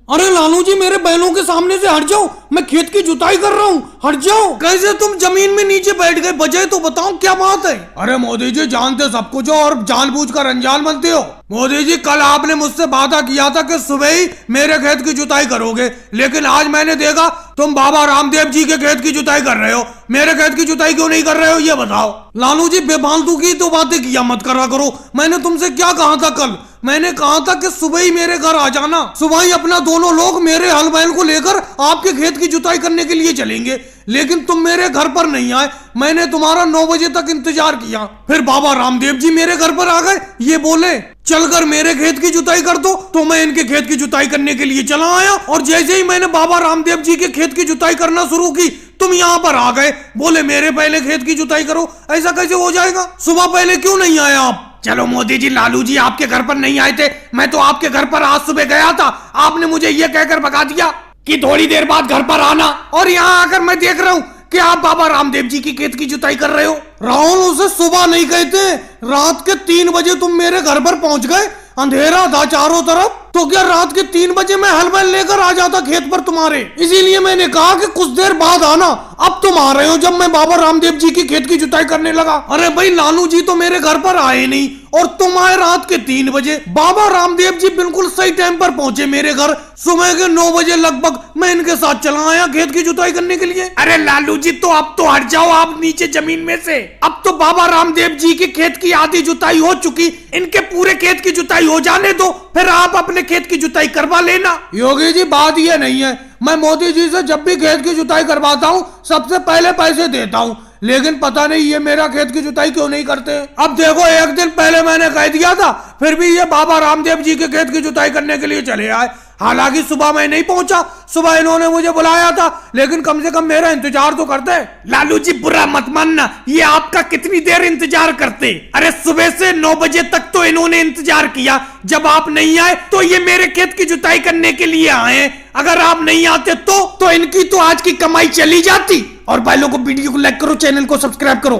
अरे लालू जी मेरे बैलों के सामने से हट जाओ, मैं खेत की जुताई कर रहा हूँ, हट जाओ। कैसे तुम जमीन में नीचे बैठ गए, वजह तो बताओ क्या बात है। अरे मोदी जी जानते सब कुछ हो और जानबूझकर अनजान बनते हो। मोदी जी कल आपने मुझसे वादा किया था कि सुबह ही मेरे खेत की जुताई करोगे, लेकिन आज मैंने देखा तुम बाबा रामदेव जी के खेत की जुताई कर रहे हो, मेरे खेत की जुताई क्यों नहीं कर रहे हो ये बताओ। लालू जी बेफालतू की तो बातें किया मत करा करो। मैंने तुमसे क्या कहा था कल, मैंने कहा था कि सुबह ही मेरे घर आ जाना, सुबह ही अपना दोनों लोग मेरे हल बैल को लेकर आपके खेत की जुताई करने के लिए चलेंगे, लेकिन तुम मेरे घर पर नहीं आए। मैंने तुम्हारा 9 बजे तक इंतजार किया, फिर बाबा रामदेव जी मेरे घर पर आ गए, ये बोले चलकर मेरे खेत की जुताई कर दो, तो मैं इनके खेत की जुताई करने के लिए चला आया। और जैसे ही मैंने बाबा रामदेव जी के खेत की जुताई करना शुरू की, तुम यहाँ पर आ गए, बोले मेरे पहले खेत की जुताई करो। ऐसा कैसे हो जाएगा, सुबह पहले क्यों नहीं आए आप। चलो मोदी जी लालू जी आपके घर पर नहीं आए थे, मैं तो आपके घर पर आज सुबह गया था, आपने मुझे ये कहकर भगा दिया कि थोड़ी देर बाद घर पर आना, और यहाँ आकर मैं देख रहा हूँ कि आप बाबा रामदेव जी की खेत की जुताई कर रहे हो। राहुल उसे सुबह नहीं कहते, रात के 3 बजे तुम मेरे घर पर पहुंच गए, अंधेरा था चारों तरफ, तो क्या रात के 3 बजे मैं हल बैल लेकर आ जाता खेत पर तुम्हारे। इसीलिए मैंने कहा कि कुछ देर बाद आना, अब तुम आ रहे हो जब मैं बाबा रामदेव जी की खेत की जुताई करने लगा। अरे भाई लालू जी तो मेरे घर पर आए नहीं और तुम आए रात के 3 बजे। बाबा रामदेव जी बिल्कुल सही टाइम पर पहुंचे मेरे घर, सुबह के 9 बजे लगभग मैं इनके साथ चला आया खेत की जुताई करने के लिए। अरे लालू जी तो अब तो हट जाओ आप नीचे जमीन में से, अब तो बाबा रामदेव जी के खेत की आधी जुताई हो चुकी, इनके पूरे खेत की जुताई हो जाने दो, फिर आप अपने खेत की जुताई करवा लेना। योगी जी बात ये नहीं है, मैं मोदी जी से जब भी खेत की जुताई करवाता हूँ सबसे पहले पैसे देता हूँ, लेकिन पता नहीं ये मेरा खेत की जुताई क्यों नहीं करते। अब देखो एक दिन पहले मैंने कह दिया था, फिर भी ये बाबा रामदेव जी के खेत की जुताई करने के लिए चले आए। हालांकि सुबह मैं नहीं पहुंचा, सुबह इन्होंने मुझे बुलाया था, लेकिन कम से कम मेरा इंतजार तो करते। लालू जी बुरा मत मानना, ये आपका कितनी देर इंतजार करते। अरे सुबह से 9 बजे तक तो इन्होंने इंतजार किया, जब आप नहीं आए तो ये मेरे खेत की जुताई करने के लिए आए। अगर आप नहीं आते तो इनकी तो आज की कमाई चली जाती। और भाई लोगों को वीडियो को लाइक करो, चैनल को सब्सक्राइब करो।